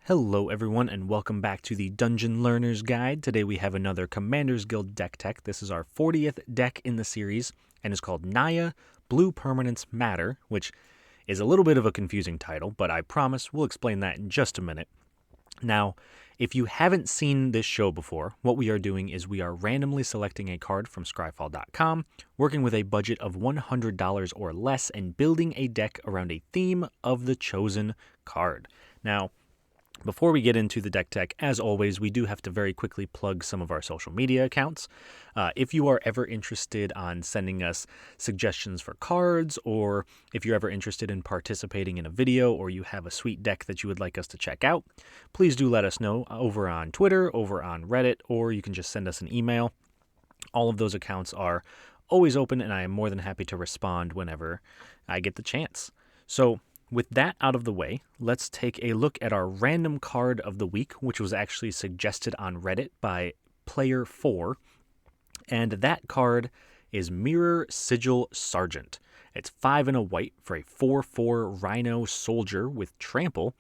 Hello everyone and welcome back to the Dungeon Learner's Guide. Today we have another Commander's Guild deck tech. This is our 40th deck in the series and is called Naya Blue Permanents Matter, which is a little bit of a confusing title, but I promise we'll explain that in just a minute. Now, if you haven't seen this show before, what we are doing is we are randomly selecting a card from scryfall.com, working with a budget of $100 or less, and building a deck around a theme of the chosen card. Now, before we get into the deck tech, as always, we do have to very quickly plug some of our social media accounts. If you are ever interested on sending us suggestions for cards, or if you're ever interested in participating in a video, or you have a sweet deck that you would like us to check out, please do let us know over on Twitter, over on Reddit, or you can just send us an email. All of those accounts are always open, and I am more than happy to respond whenever I get the chance. So, with that out of the way, let's take a look at our random card of the week, which was actually suggested on Reddit by Player 4. And that card is Mirror-Sigil Sergeant. It's 5 and a white for a 4/4 Rhino Soldier with Trample.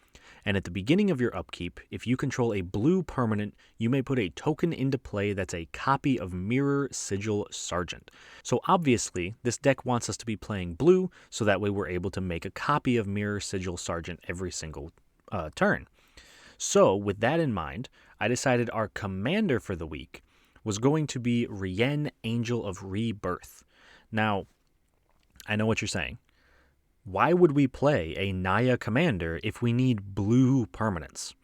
And at the beginning of your upkeep, if you control a blue permanent, you may put a token into play that's a copy of Mirror-Sigil Sergeant. So obviously, this deck wants us to be playing blue, so that way we're able to make a copy of Mirror-Sigil Sergeant every single turn. So with that in mind, I decided our commander for the week was going to be Rienne, Angel of Rebirth. Now, I know what you're saying. Why would we play a Naya commander if we need blue permanents?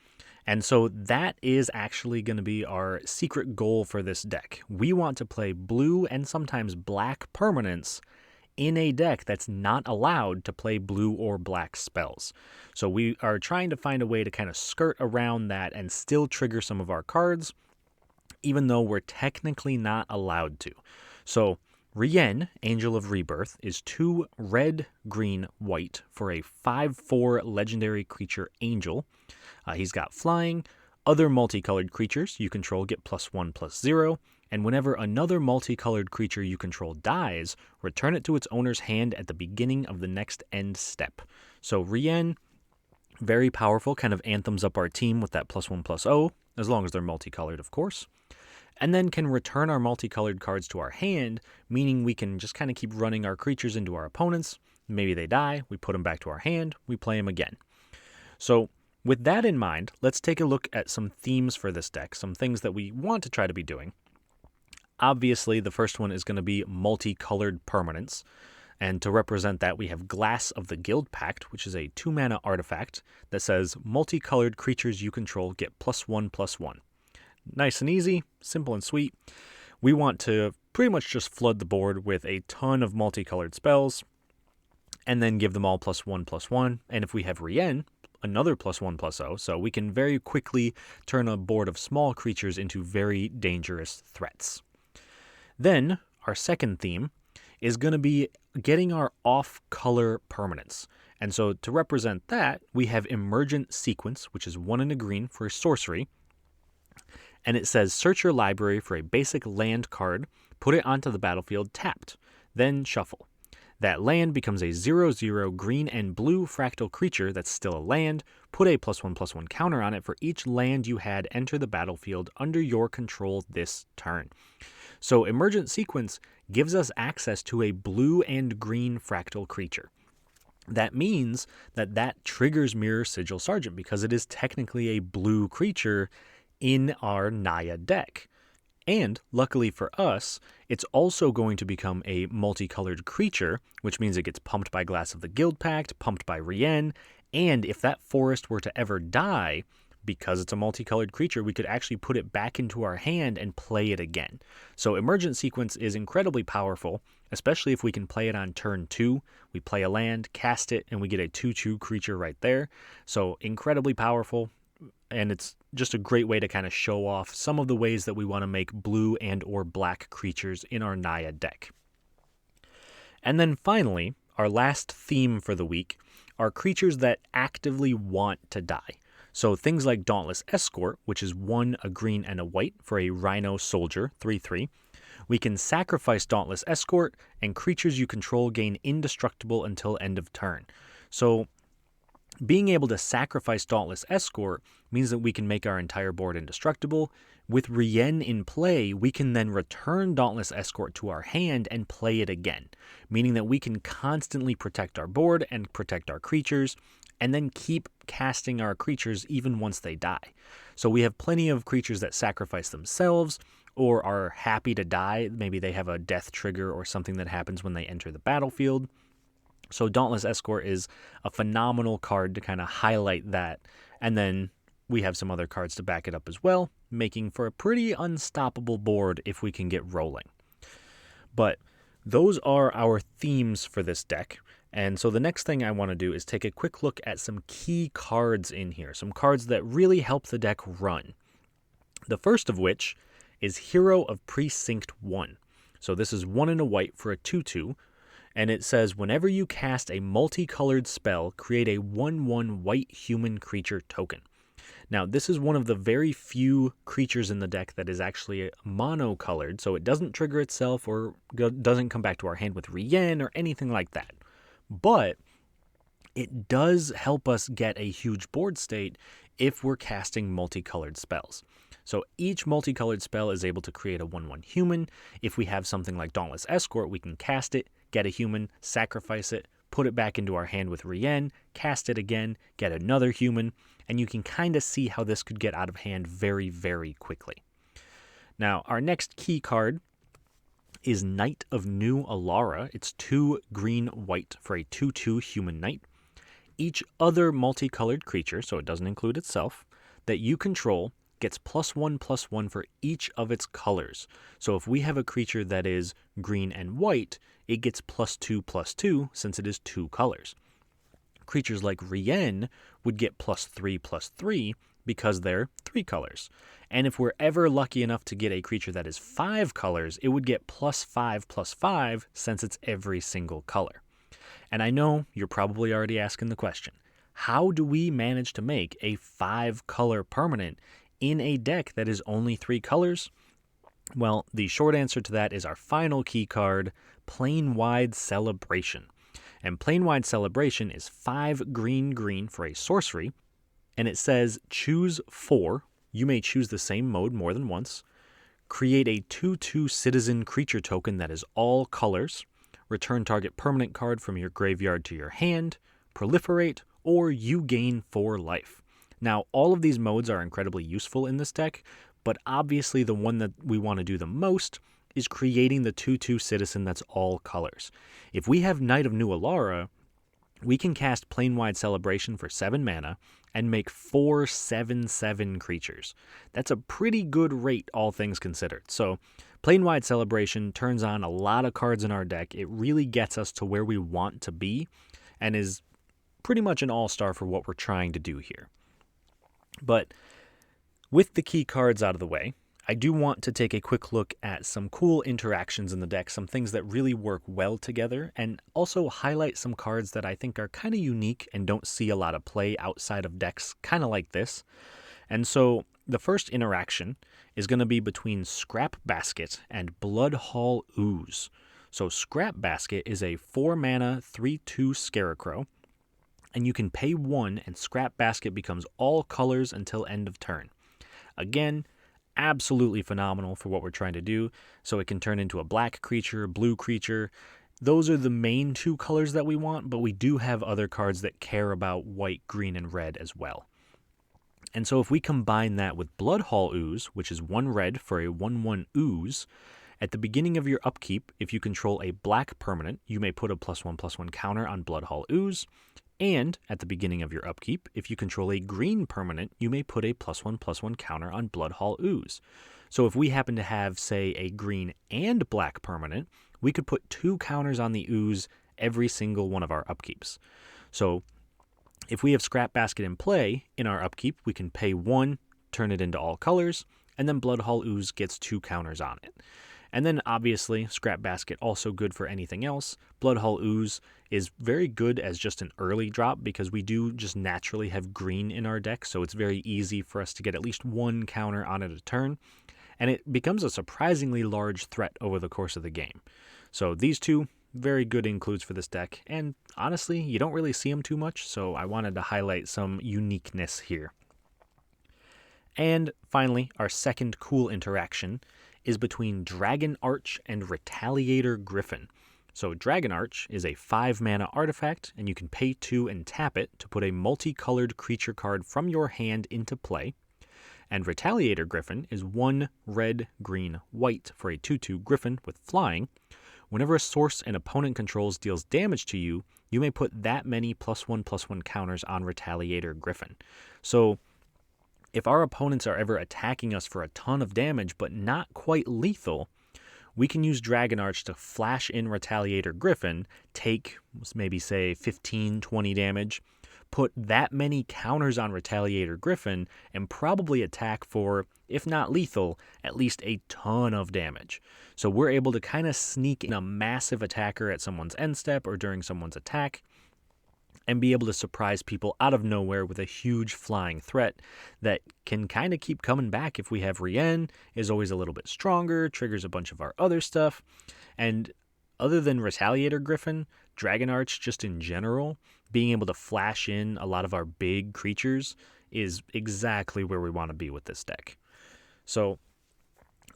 And so that is actually going to be our secret goal for this deck. We want to play blue and sometimes black permanents in a deck that's not allowed to play blue or black spells. So we are trying to find a way to kind of skirt around that and still trigger some of our cards, even though we're technically not allowed to. So Rienne, Angel of Rebirth, is 2 red, green, white for a 5/4 legendary creature angel. He's got flying. Other multicolored creatures you control get +1/+0, and whenever another multicolored creature you control dies, return it to its owner's hand at the beginning of the next end step. So Rienne, very powerful, kind of anthems up our team with that +1/+0, as long as they're multicolored, of course. And then can return our multicolored cards to our hand, meaning we can just kind of keep running our creatures into our opponents. Maybe they die, we put them back to our hand, we play them again. So with that in mind, let's take a look at some themes for this deck, some things that we want to try to be doing. Obviously, the first one is going to be multicolored permanents. And to represent that, we have Glass of the Guild Pact, which is a 2-mana artifact that says multicolored creatures you control get +1/+1. Nice and easy, simple and sweet. We want to pretty much just flood the board with a ton of multicolored spells and then give them all +1/+1. And if we have Rienne, another +1/+0, so we can very quickly turn a board of small creatures into very dangerous threats. Then our second theme is going to be getting our off-color permanents. And so to represent that, we have Emergent Sequence, which is 1 and a green for a sorcery. And it says, search your library for a basic land card, put it onto the battlefield tapped, then shuffle. That land becomes a 0/0 green and blue fractal creature that's still a land. Put a +1/+1 counter on it for each land you had enter the battlefield under your control this turn. So Emergent Sequence gives us access to a blue and green fractal creature. That means that triggers Mirror-Sigil Sergeant because it is technically a blue creature in our Naya deck. And luckily for us, it's also going to become a multicolored creature, which means it gets pumped by Glass of the Guild Pact, pumped by Rienne, and if that forest were to ever die, because it's a multicolored creature, we could actually put it back into our hand and play it again. So Emergent Sequence is incredibly powerful, especially if we can play it on turn 2. We play a land, cast it, and we get a 2/2 creature right there. So incredibly powerful. And it's just a great way to kind of show off some of the ways that we want to make blue and or black creatures in our Naya deck. And then finally, our last theme for the week are creatures that actively want to die. So things like Dauntless Escort, which is 1, a green and a white for a Rhino Soldier, 3/3. We can sacrifice Dauntless Escort, and creatures you control gain indestructible until end of turn. So Being able to sacrifice Dauntless Escort means that we can make our entire board indestructible. With Rienne in play, we can then return Dauntless Escort to our hand and play it again, meaning that we can constantly protect our board and protect our creatures, and then keep casting our creatures even once they die. So we have plenty of creatures that sacrifice themselves or are happy to die. Maybe they have a death trigger or something that happens when they enter the battlefield. So Dauntless Escort is a phenomenal card to kind of highlight that. And then we have some other cards to back it up as well, making for a pretty unstoppable board if we can get rolling. But those are our themes for this deck. And so the next thing I want to do is take a quick look at some key cards in here, some cards that really help the deck run. The first of which is Hero of Precinct 1. So this is 1 and a white for a 2/2, and it says whenever you cast a multicolored spell, create a 1/1 white human creature token. Now, this is one of the very few creatures in the deck that is actually monocolored, so it doesn't trigger itself or doesn't come back to our hand with Rienne or anything like that. But it does help us get a huge board state if we're casting multicolored spells. So each multicolored spell is able to create a 1/1 human. If we have something like Dauntless Escort, we can cast it, get a human, sacrifice it, put it back into our hand with Rienne, cast it again, get another human, and you can kind of see how this could get out of hand very, very quickly. Now, our next key card is Knight of New Alara. It's 2 green-white for a 2/2 human knight. Each other multicolored creature, so it doesn't include itself, that you control gets +1/+1 for each of its colors. So if we have a creature that is green and white, it gets +2/+2 since it is 2 colors. Creatures like Rienne would get +3/+3 because they're 3 colors. And if we're ever lucky enough to get a creature that is 5 colors, it would get +5/+5 since it's every single color. And I know you're probably already asking the question, how do we manage to make a 5-color permanent in a deck that is only 3 colors? Well, the short answer to that is our final key card, Plane-Wide Celebration. And Plane-Wide Celebration is 5 green for a sorcery, and it says choose 4. You may choose the same mode more than once. Create a 2/2 citizen creature token that is all colors. Return target permanent card from your graveyard to your hand. Proliferate, or you gain 4 life. Now, all of these modes are incredibly useful in this deck, but obviously the one that we want to do the most is creating the 2/2 citizen that's all colors. If we have Knight of New Alara, we can cast Plane-Wide Celebration for 7 mana and make 4 7/7 creatures. That's a pretty good rate, all things considered. So Plane-Wide Celebration turns on a lot of cards in our deck. It really gets us to where we want to be and is pretty much an all-star for what we're trying to do here. But with the key cards out of the way, I do want to take a quick look at some cool interactions in the deck, some things that really work well together, and also highlight some cards that I think are kind of unique and don't see a lot of play outside of decks kind of like this. And so the first interaction is going to be between Scrap Basket and Bloodhall Ooze. So Scrap Basket is a 4-mana 3/2 Scarecrow, and you can pay 1 and Scrap Basket becomes all colors until end of turn. Again, absolutely phenomenal for what we're trying to do. So it can turn into a black creature, blue creature. Those are the main 2 colors that we want, but we do have other cards that care about white, green, and red as well. And so if we combine that with Bloodhall Ooze, which is 1 red for a 1/1 ooze, at the beginning of your upkeep, if you control a black permanent, you may put a +1/+1 counter on Bloodhall Ooze. And at the beginning of your upkeep, if you control a green permanent, you may put a +1/+1 counter on Bloodhall Ooze. So if we happen to have, say, a green and black permanent, we could put 2 counters on the Ooze every single one of our upkeeps. So if we have Scrap Basket in play in our upkeep, we can pay 1, turn it into all colors, and then Bloodhall Ooze gets 2 counters on it. And then obviously, Scrap Basket also good for anything else. Bloodhall Ooze is very good as just an early drop because we do just naturally have green in our deck, so it's very easy for us to get at least 1 counter on it a turn. And it becomes a surprisingly large threat over the course of the game. So these 2, very good includes for this deck, and honestly, you don't really see them too much, so I wanted to highlight some uniqueness here. And finally, our second cool interaction is between Dragon Arch and Retaliator Griffin. So Dragon Arch is a 5-mana artifact, and you can pay 2 and tap it to put a multicolored creature card from your hand into play. And Retaliator Griffin is 1 red, green, white for a 2/2 Griffin with flying. Whenever a source an opponent controls deals damage to you, you may put that many +1/+1 counters on Retaliator Griffin. So if our opponents are ever attacking us for a ton of damage but not quite lethal, we can use Dragon Arch to flash in Retaliator Griffin, take maybe say 15, 20 damage, put that many counters on Retaliator Griffin, and probably attack for, if not lethal, at least a ton of damage. So we're able to kind of sneak in a massive attacker at someone's end step or during someone's attack, and be able to surprise people out of nowhere with a huge flying threat that can kind of keep coming back if we have Rienne, is always a little bit stronger, triggers a bunch of our other stuff. And other than Retaliator Griffin, Dragon Arch just in general, being able to flash in a lot of our big creatures is exactly where we want to be with this deck. So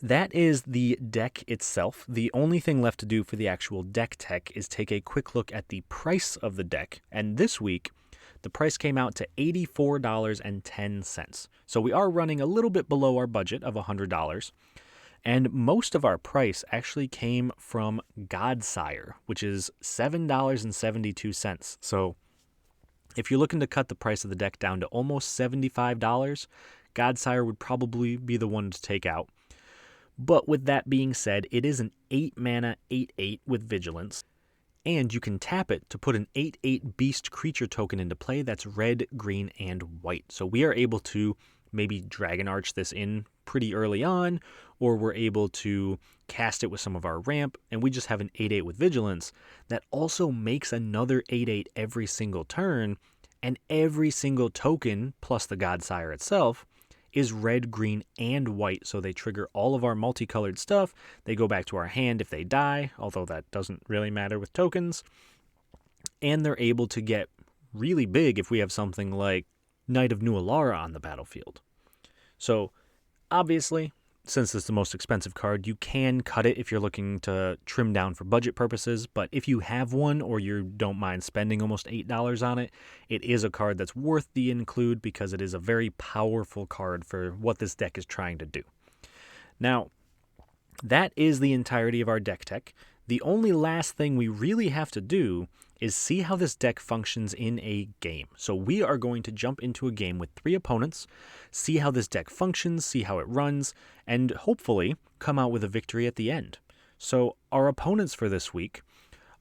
that is the deck itself. The only thing left to do for the actual deck tech is take a quick look at the price of the deck. And this week, the price came out to $84.10. So we are running a little bit below our budget of $100. And most of our price actually came from Godsire, which is $7.72. So if you're looking to cut the price of the deck down to almost $75, Godsire would probably be the one to take out. But with that being said, it is an 8-mana 8/8 with Vigilance, and you can tap it to put an 8/8 beast creature token into play that's red, green, and white. So we are able to maybe Dragon Arch this in pretty early on, or we're able to cast it with some of our ramp, and we just have an 8/8 with Vigilance that also makes another 8/8 every single turn, and every single token, plus the Godsire itself, is red, green, and white, so they trigger all of our multicolored stuff. They go back to our hand if they die, although that doesn't really matter with tokens. And they're able to get really big if we have something like Knight of New Alara on the battlefield. So, obviously, since it's the most expensive card, you can cut it if you're looking to trim down for budget purposes, but if you have one or you don't mind spending almost $8 on it, it is a card that's worth the include because it is a very powerful card for what this deck is trying to do. Now, that is the entirety of our deck tech. The only last thing we really have to do is see how this deck functions in a game. So we are going to jump into a game with 3 opponents, see how this deck functions, see how it runs, and hopefully come out with a victory at the end. So our opponents for this week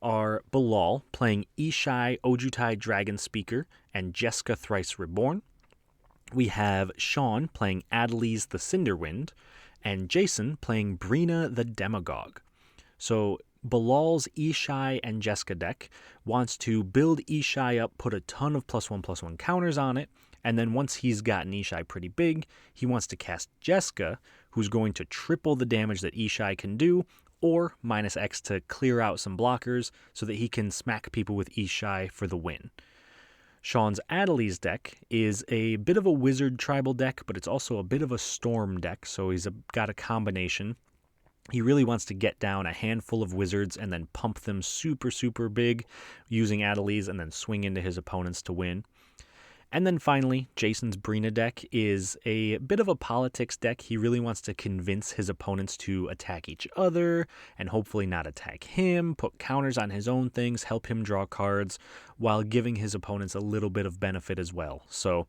are Bilal playing Ishai Ojutai Dragon Speaker and Jeska Thrice Reborn. We have Shawn playing Adeliz the Cinderwind, and Jason playing Brina the Demagogue. So Bilal's Ishai and Jeska deck wants to build Ishai up, put a ton of +1/+1 counters on it, and then once he's gotten Ishai pretty big, he wants to cast Jeska, who's going to triple the damage that Ishai can do, or -X to clear out some blockers so that he can smack people with Ishai for the win. Shawn's Adeliz deck is a bit of a wizard tribal deck, but it's also a bit of a storm deck, so he's got a combination. He really wants to get down a handful of wizards and then pump them super, super big using Adeliz and then swing into his opponents to win. And then finally, Jason's Brina deck is a bit of a politics deck. He really wants to convince his opponents to attack each other and hopefully not attack him, put counters on his own things, help him draw cards, while giving his opponents a little bit of benefit as well. So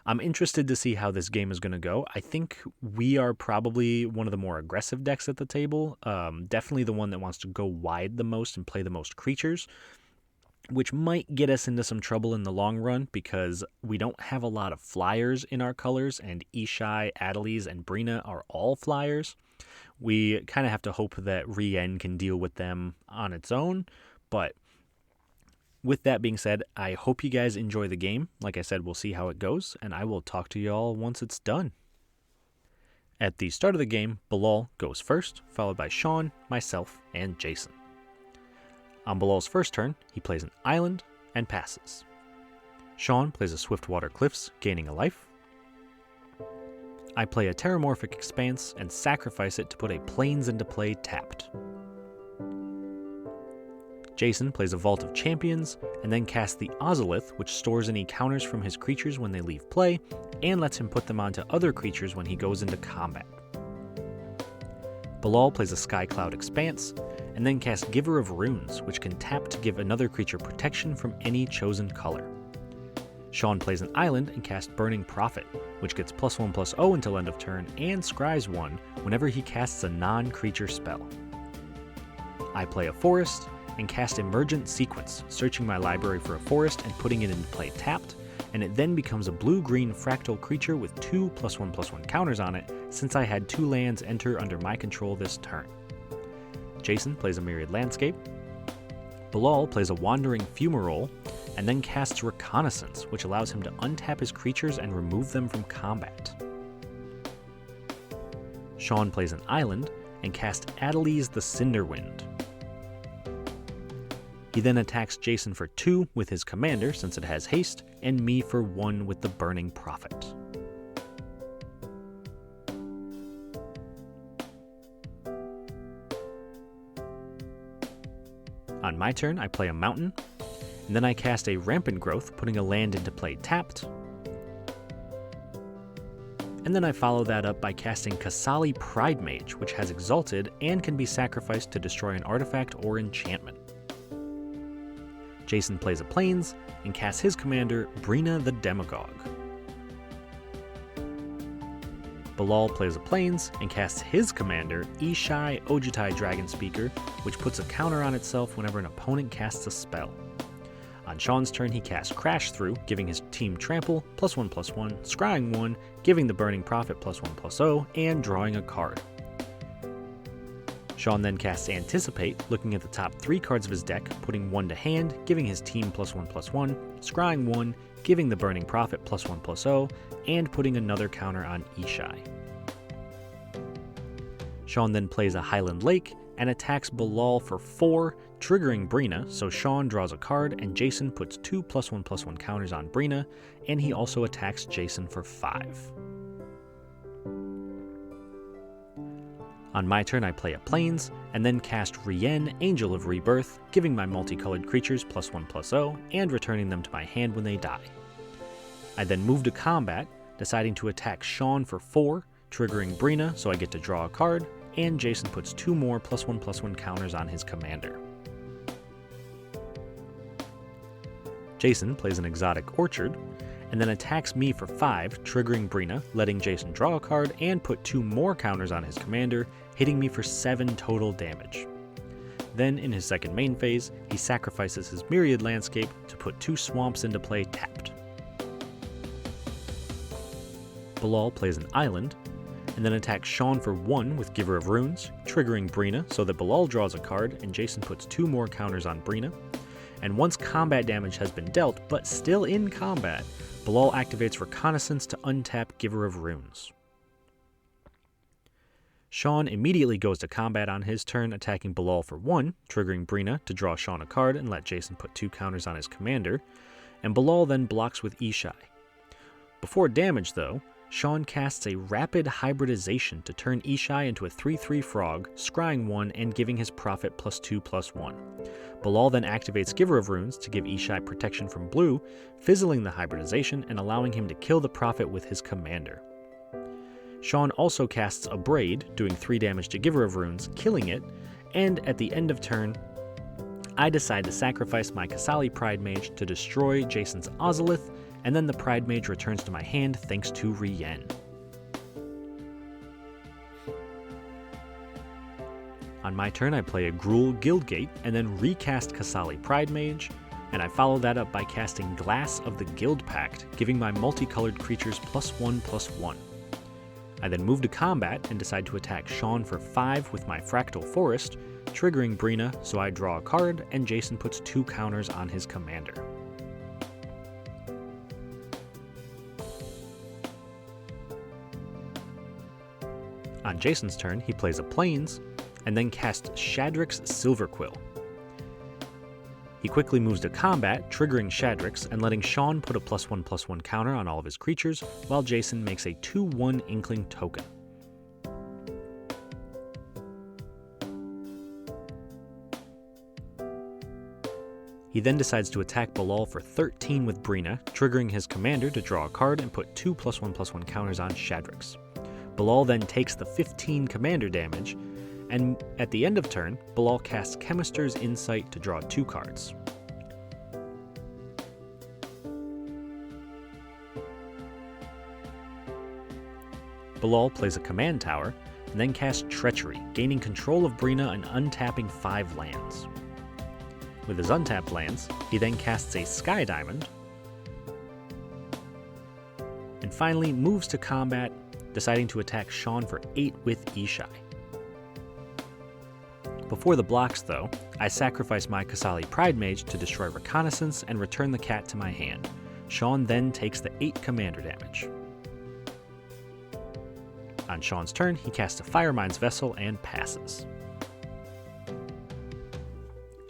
I'm interested to see how this game is going to go. I think we are probably one of the more aggressive decks at the table. Definitely the one that wants to go wide the most and play the most creatures, which might get us into some trouble in the long run because we don't have a lot of flyers in our colors, and Ishai, Adeliz, and Brina are all flyers. We kind of have to hope that Rienne can deal with them on its own, but with that being said, I hope you guys enjoy the game. Like I said, we'll see how it goes, and I will talk to you all once it's done. At the start of the game, Bilal goes first, followed by Shawn, myself, and Jason. On Bilal's first turn, he plays an island and passes. Shawn plays a Swiftwater Cliffs, gaining a life. I play a Terramorphic Expanse and sacrifice it to put a Plains into play tapped. Jason plays a Vault of Champions and then casts the Ozolith, which stores any counters from his creatures when they leave play and lets him put them onto other creatures when he goes into combat. Bilal plays a Skycloud Expanse and then casts Giver of Runes, which can tap to give another creature protection from any chosen color. Shawn plays an island and casts Burning Prophet, which gets +1/+0 until end of turn and scries 1 whenever he casts a non-creature spell. I play a forest and cast Emergent Sequence, searching my library for a forest and putting it into play tapped, and it then becomes a blue-green fractal creature with 2 +1/+1 counters on it since I had 2 lands enter under my control this turn. Jason plays a Myriad Landscape. Bilal plays a Wandering Fumarole and then casts Reconnaissance, which allows him to untap his creatures and remove them from combat. Shawn plays an island and casts Adeliz the Cinderwind. He then attacks Jason for 2 with his commander since it has haste, and me for 1 with the Burning Prophet. On my turn, I play a mountain, and then I cast a Rampant Growth, putting a land into play tapped. And then I follow that up by casting Kasali Pridemage, which has Exalted and can be sacrificed to destroy an artifact or enchantment. Jason plays a Plains and casts his commander, Brina the Demagogue. Bilal plays a Plains and casts his commander, Ishai Ojutai Dragonspeaker, which puts a counter on itself whenever an opponent casts a spell. On Shawn's turn, he casts Crash Through, giving his team Trample, +1/+1, scrying 1, giving the Burning Prophet +1/+0, and drawing a card. Shawn then casts Anticipate, looking at the top 3 cards of his deck, putting 1 to hand, giving his team +1/+1, scrying 1, giving the Burning Prophet +1/+0, and putting another counter on Ishai. Shawn then plays a Highland Lake and attacks Bilal for 4, triggering Brina, so Shawn draws a card and Jason puts 2 +1/+1 counters on Brina, and he also attacks Jason for 5. On my turn, I play a Plains, and then cast Rienne, Angel of Rebirth, giving my multicolored creatures +1/+0, and returning them to my hand when they die. I then move to combat, deciding to attack Shawn for 4, triggering Brina so I get to draw a card, and Jason puts 2 more +1/+1 counters on his commander. Jason plays an Exotic Orchard, and then attacks me for 5, triggering Brina, letting Jason draw a card and put 2 more counters on his commander, hitting me for 7 total damage. Then, in his second main phase, he sacrifices his Myriad Landscape to put 2 swamps into play tapped. Bilal plays an island, and then attacks Shawn for 1 with Giver of Runes, triggering Brina so that Bilal draws a card and Jason puts 2 more counters on Brina. And once combat damage has been dealt, but still in combat, Bilal activates Reconnaissance to untap Giver of Runes. Shawn immediately goes to combat on his turn, attacking Bilal for 1, triggering Brina to draw Shawn a card and let Jason put 2 counters on his commander, and Bilal then blocks with Ishai. Before damage though, Shawn casts a Rapid Hybridization to turn Ishai into a 3/3 frog, scrying 1 and giving his Prophet +2/+1. Bilal then activates Giver of Runes to give Ishai protection from blue, fizzling the hybridization and allowing him to kill the Prophet with his commander. Shawn also casts a Braid, doing 3 damage to Giver of Runes, killing it, and at the end of turn, I decide to sacrifice my Kasali Pridemage to destroy Jason's Ozolith, and then the Pridemage returns to my hand thanks to Rienne. On my turn, I play a Gruul Guildgate and then recast Kasali Pridemage, and I follow that up by casting Glass of the Guild Pact, giving my multicolored creatures +1/+1. I then move to combat and decide to attack Shawn for 5 with my Fractal Forest, triggering Brina so I draw a card and Jason puts 2 counters on his commander. On Jason's turn, he plays a Plains, and then casts Shadric's Silverquill. He quickly moves to combat, triggering Shadrax and letting Shawn put a +1/+1 counter on all of his creatures, while Jason makes a 2/1 Inkling token. He then decides to attack Bilal for 13 with Brina, triggering his commander to draw a card and put 2 +1/+1 counters on Shadrax. Bilal then takes the 15 commander damage, and at the end of turn, Bilal casts Chemister's Insight to draw 2 cards. Bilal plays a command tower, and then casts Treachery, gaining control of Brina and untapping 5 lands. With his untapped lands, he then casts a Sky Diamond, and finally moves to combat, deciding to attack Shawn for 8 with Ishai. Before the blocks, though, I sacrifice my Kasali Pride Mage to destroy Reconnaissance and return the cat to my hand. Shawn then takes the 8 commander damage. On Shawn's turn, he casts a Firemind's Vessel and passes.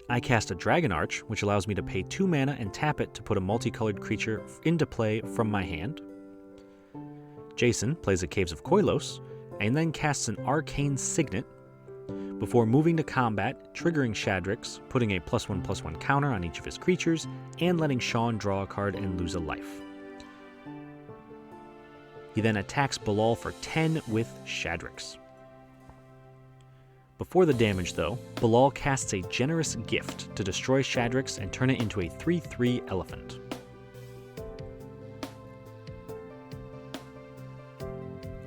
I cast a Dragon Arch, which allows me to pay 2 mana and tap it to put a multicolored creature into play from my hand. Jason plays a Caves of Koilos, and then casts an Arcane Signet, before moving to combat, triggering Shadrax, putting a +1/+1 counter on each of his creatures, and letting Shawn draw a card and lose a life. He then attacks Bilal for 10 with Shadrax. Before the damage, though, Bilal casts a Generous Gift to destroy Shadrax and turn it into a 3/3 elephant.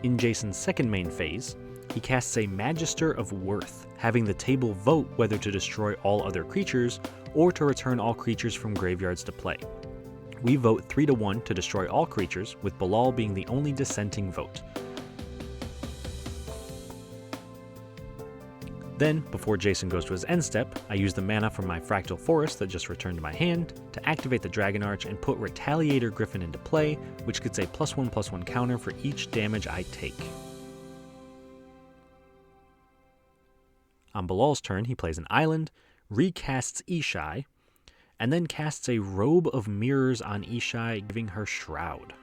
In Jason's second main phase, he casts a Magister of Worth, having the table vote whether to destroy all other creatures or to return all creatures from graveyards to play. We vote 3-1 to destroy all creatures, with Bilal being the only dissenting vote. Then, before Jason goes to his end step, I use the mana from my Fractal Forest that just returned to my hand to activate the Dragon Arch and put Retaliator Griffin into play, which gets a +1/+1 counter for each damage I take. On Bilal's turn, he plays an island, recasts Ishai, and then casts a Robe of Mirrors on Ishai, giving her Shroud.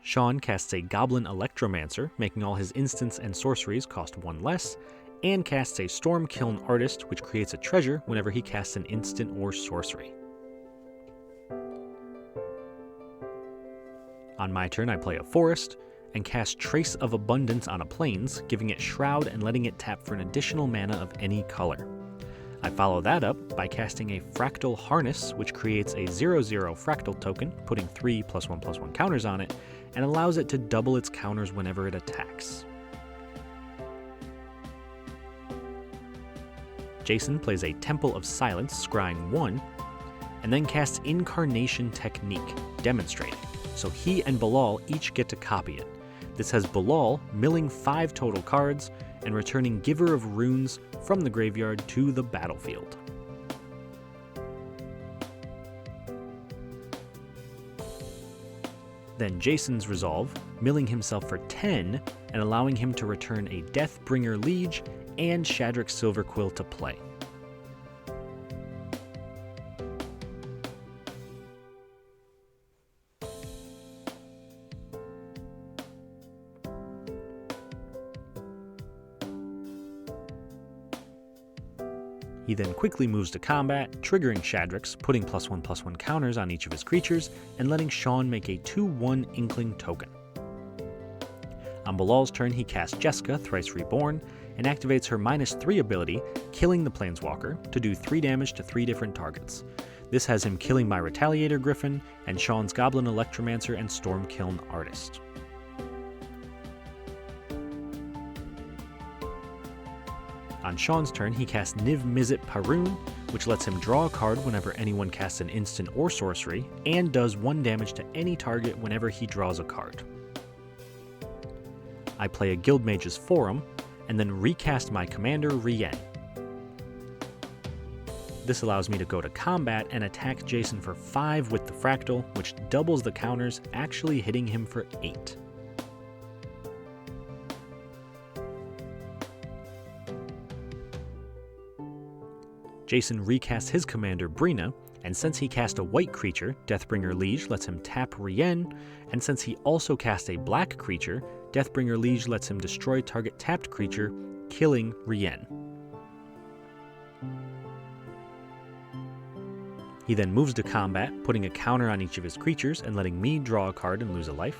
Shawn casts a Goblin Electromancer, making all his instants and sorceries cost 1 less, and casts a Stormkiln Artist, which creates a treasure whenever he casts an instant or sorcery. On my turn, I play a Forest, and cast Trace of Abundance on a Plains, giving it Shroud and letting it tap for an additional mana of any color. I follow that up by casting a Fractal Harness, which creates a 0/0 Fractal token, putting 3 +1/+1 counters on it, and allows it to double its counters whenever it attacks. Jason plays a Temple of Silence, scrying 1, and then casts Incarnation Technique, demonstrating, so he and Bilal each get to copy it. This has Bilal milling 5 total cards and returning Giver of Runes from the graveyard to the battlefield. Then Jason's Resolve, milling himself for 10 and allowing him to return a Deathbringer Liege and Shadrax Silverquill to play. He then quickly moves to combat, triggering Shadrax, putting +1/+1 counters on each of his creatures, and letting Shawn make a 2/1 Inkling token. On Bilal's turn, he casts Jeska, Thrice Reborn, and activates her -3 ability, killing the Planeswalker, to do 3 damage to 3 different targets. This has him killing my Retaliator Griffin, and Shawn's Goblin Electromancer and Stormkiln Artist. On Shawn's turn, he casts Niv Mizzet Parun, which lets him draw a card whenever anyone casts an instant or sorcery, and does 1 damage to any target whenever he draws a card. I play a Guildmage's Forum, and then recast my commander, Rienne. This allows me to go to combat and attack Jason for 5 with the Fractal, which doubles the counters, actually hitting him for 8. Jason recasts his commander, Brina, and since he cast a white creature, Deathbringer Liege lets him tap Rienne, and since he also cast a black creature, Deathbringer Liege lets him destroy target tapped creature, killing Rienne. He then moves to combat, putting a counter on each of his creatures and letting me draw a card and lose a life.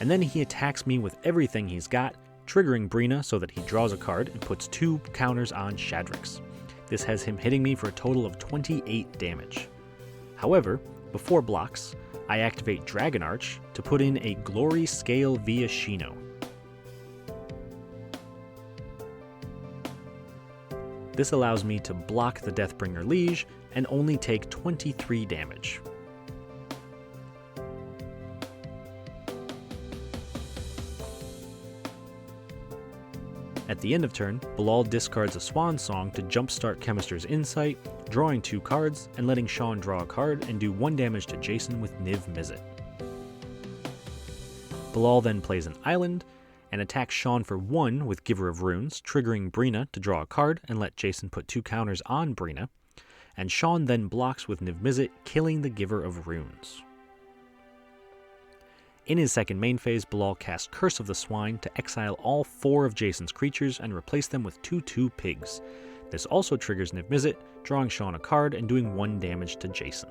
And then he attacks me with everything he's got, triggering Brina so that he draws a card and puts 2 counters on Shadrax. This has him hitting me for a total of 28 damage. However, before blocks, I activate Dragon Arch to put in a Glory Scale via Shino. This allows me to block the Deathbringer Liege and only take 23 damage. At the end of turn, Bilal discards a Swan Song to jumpstart Chemister's Insight, drawing 2 cards and letting Shawn draw a card and do 1 damage to Jason with Niv Mizzet. Bilal then plays an island and attacks Shawn for 1 with Giver of Runes, triggering Brina to draw a card and let Jason put 2 counters on Brina, and Shawn then blocks with Niv Mizzet, killing the Giver of Runes. In his second main phase, Bilal casts Curse of the Swine to exile all 4 of Jason's creatures and replace them with 2/2 pigs. This also triggers Niv Mizzet, drawing Shawn a card and doing 1 damage to Jason.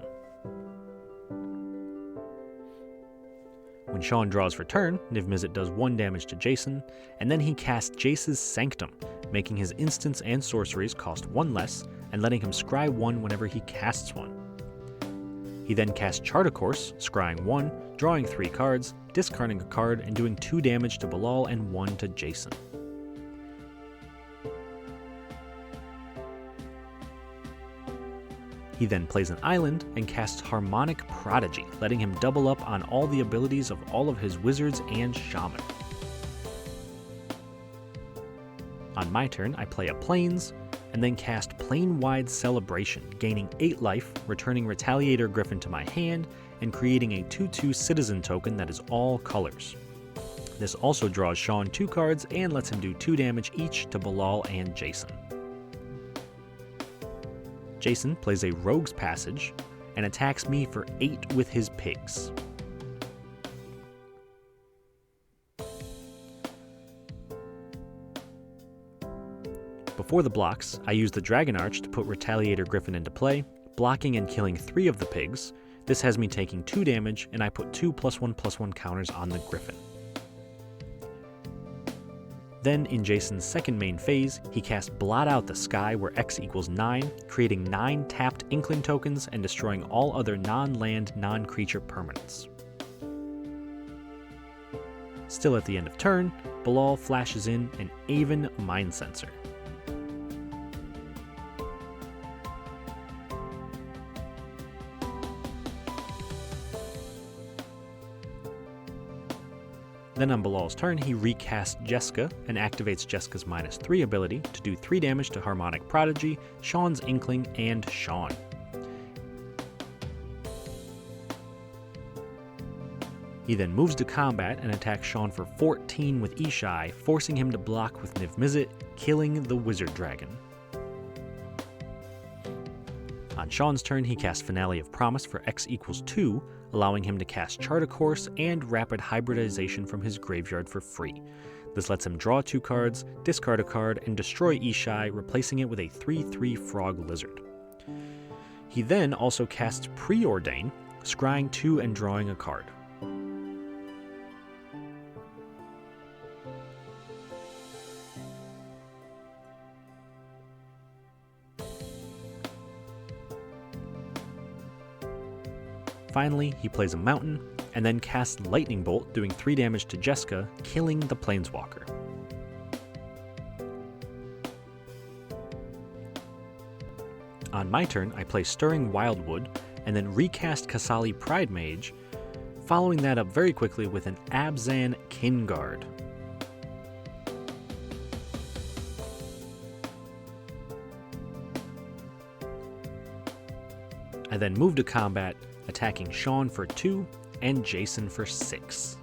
When Shawn draws for turn, Niv Mizzet does 1 damage to Jason, and then he casts Jace's Sanctum, making his instants and sorceries cost 1 less, and letting him scry 1 whenever he casts 1. He then casts Chart a Course, scrying 1, drawing 3 cards, discarding a card, and doing 2 damage to Bilal and 1 to Jason. He then plays an island and casts Harmonic Prodigy, letting him double up on all the abilities of all of his wizards and shaman. On my turn, I play a Plains, and then cast Plane-Wide Celebration, gaining 8 life, returning Retaliator Griffin to my hand, and creating a 2/2 citizen token that is all colors. This also draws Shawn 2 cards and lets him do 2 damage each to Bilal and Jason. Jason plays a Rogue's Passage and attacks me for 8 with his pigs. Before the blocks, I use the Dragon Arch to put Retaliator Griffin into play, blocking and killing 3 of the pigs. This has me taking 2 damage, and I put 2 +1/+1 counters on the Griffin. Then, in Jason's second main phase, he casts Blot Out the Sky where X equals 9, creating 9 tapped Inkling tokens and destroying all other non-land, non-creature permanents. Still at the end of turn, Bilal flashes in an Aven Mind Sensor. Then on Bilal's turn, he recasts Jeska and activates Jeska's -3 ability to do 3 damage to Harmonic Prodigy, Shawn's Inkling, and Shawn. He then moves to combat and attacks Shawn for 14 with Ishai, forcing him to block with Niv Mizzet, killing the Wizard Dragon. On Shawn's turn, he casts Finale of Promise for X equals 2, allowing him to cast Chart a Course and Rapid Hybridization from his graveyard for free. This lets him draw 2 cards, discard a card, and destroy Ishai, replacing it with a 3/3 Frog Lizard. He then also casts Preordain, scrying 2 and drawing a card. Finally, he plays a Mountain, and then casts Lightning Bolt, doing 3 damage to Jeska, killing the Planeswalker. On my turn, I play Stirring Wildwood, and then recast Kasali Pridemage, following that up very quickly with an Abzan Kinguard. I then move to combat, attacking Shawn for 2 and Jason for 6.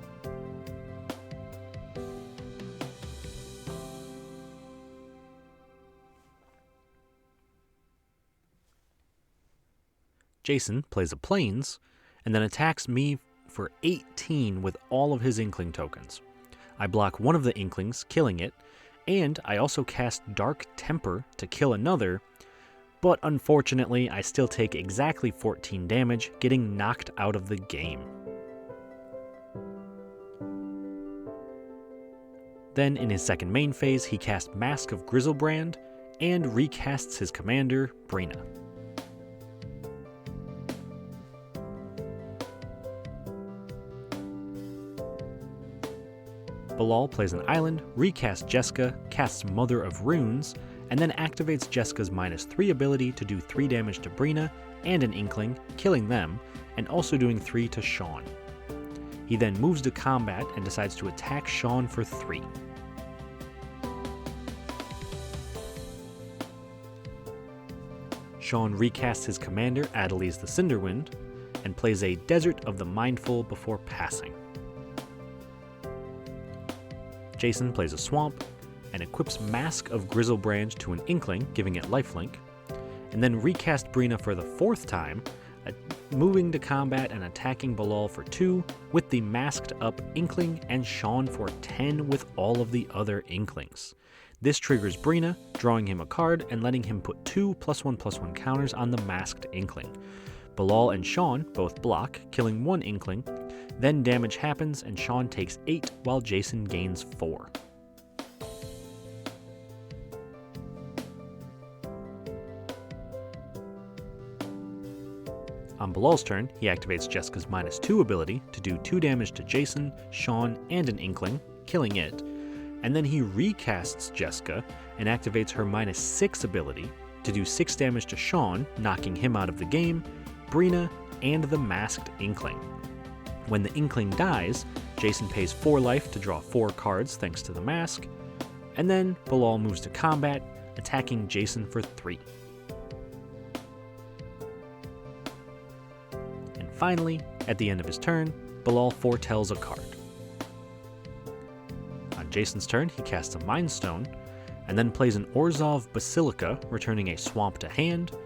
Jason plays a Plains, and then attacks me for 18 with all of his Inkling tokens. I block one of the Inklings, killing it, and I also cast Dark Temper to kill another, but unfortunately I still take exactly 14 damage, getting knocked out of the game. Then in his second main phase, he casts Mask of Grizzlebrand and recasts his commander, Brina. Bilal plays an island, recasts Jessica, casts Mother of Runes, and then activates Jessica's -3 ability to do 3 damage to Brina and an Inkling, killing them, and also doing 3 to Shawn. He then moves to combat and decides to attack Shawn for 3. Shawn recasts his commander, Adeliz the Cinderwind, and plays a Desert of the Mindful before passing. Jason plays a Swamp, and equips Mask of Grizzlebrand to an Inkling, giving it lifelink, and then recast Brina for the 4th time, moving to combat and attacking Bilal for 2, with the masked up Inkling, and Shawn for 10 with all of the other Inklings. This triggers Brina, drawing him a card and letting him put 2 +1/+1 counters on the masked Inkling. Bilal and Shawn both block, killing 1 Inkling, then damage happens and Shawn takes 8 while Jason gains 4. On Bilal's turn, he activates Jessica's -2 ability to do 2 damage to Jason, Shawn, and an Inkling, killing it, and then he recasts Jessica and activates her -6 ability to do 6 damage to Shawn, knocking him out of the game, Brina, and the masked Inkling. When the Inkling dies, Jason pays 4 life to draw 4 cards thanks to the mask, and then Bilal moves to combat, attacking Jason for 3. And finally, at the end of his turn, Bilal foretells a card. On Jason's turn, he casts a Mind Stone, and then plays an Orzhov Basilica, returning a swamp to hand,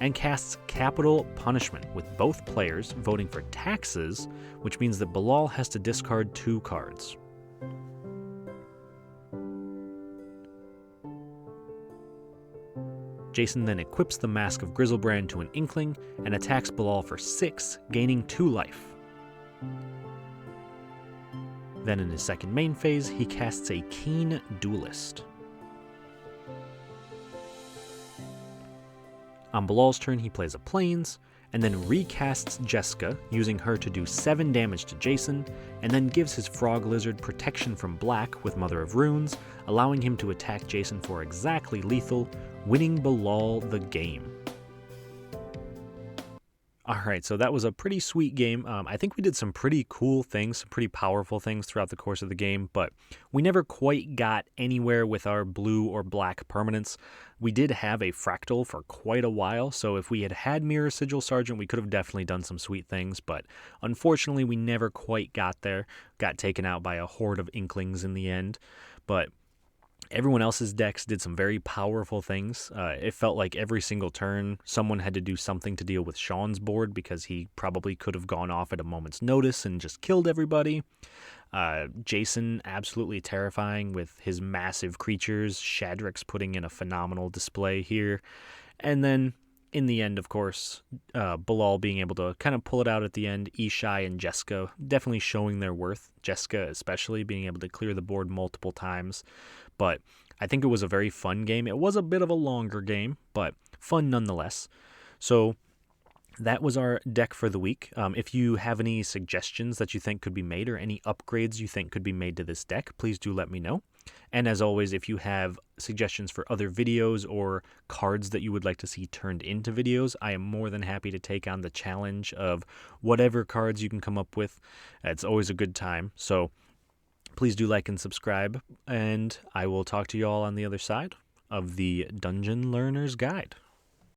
and casts Capital Punishment, with both players voting for taxes, which means that Bilal has to discard 2 cards. Jason then equips the Mask of Grizzlebrand to an Inkling and attacks Bilal for 6, gaining 2 life. Then in his second main phase, he casts a Keen Duelist. On Bilal's turn, he plays a Plains, and then recasts Jessica, using her to do 7 damage to Jason, and then gives his Frog Lizard protection from black with Mother of Runes, allowing him to attack Jason for exactly lethal, winning Bilal the game. Alright, so that was a pretty sweet game. I think we did some pretty cool things, some pretty powerful things throughout the course of the game, but we never quite got anywhere with our blue or black permanents. We did have a fractal for quite a while, so if we had had Mirror-Sigil Sergeant, we could have definitely done some sweet things, but unfortunately we never quite got there. Got taken out by a horde of Inklings in the end, but everyone else's decks did some very powerful things. It felt like every single turn, someone had to do something to deal with Shawn's board because he probably could have gone off at a moment's notice and just killed everybody. Jason, absolutely terrifying with his massive creatures. Shadrax putting in a phenomenal display here. And then, in the end, of course, Bilal being able to kind of pull it out at the end. Ishai and Jessica definitely showing their worth. Jessica especially being able to clear the board multiple times. But I think it was a very fun game. It was a bit of a longer game, but fun nonetheless. So that was our deck for the week. If you have any suggestions that you think could be made or any upgrades you think could be made to this deck, please do let me know. And as always, if you have suggestions for other videos or cards that you would like to see turned into videos, I am more than happy to take on the challenge of whatever cards you can come up with. It's always a good time. So please do like and subscribe, and I will talk to you all on the other side of the Dungeon Learner's Guide.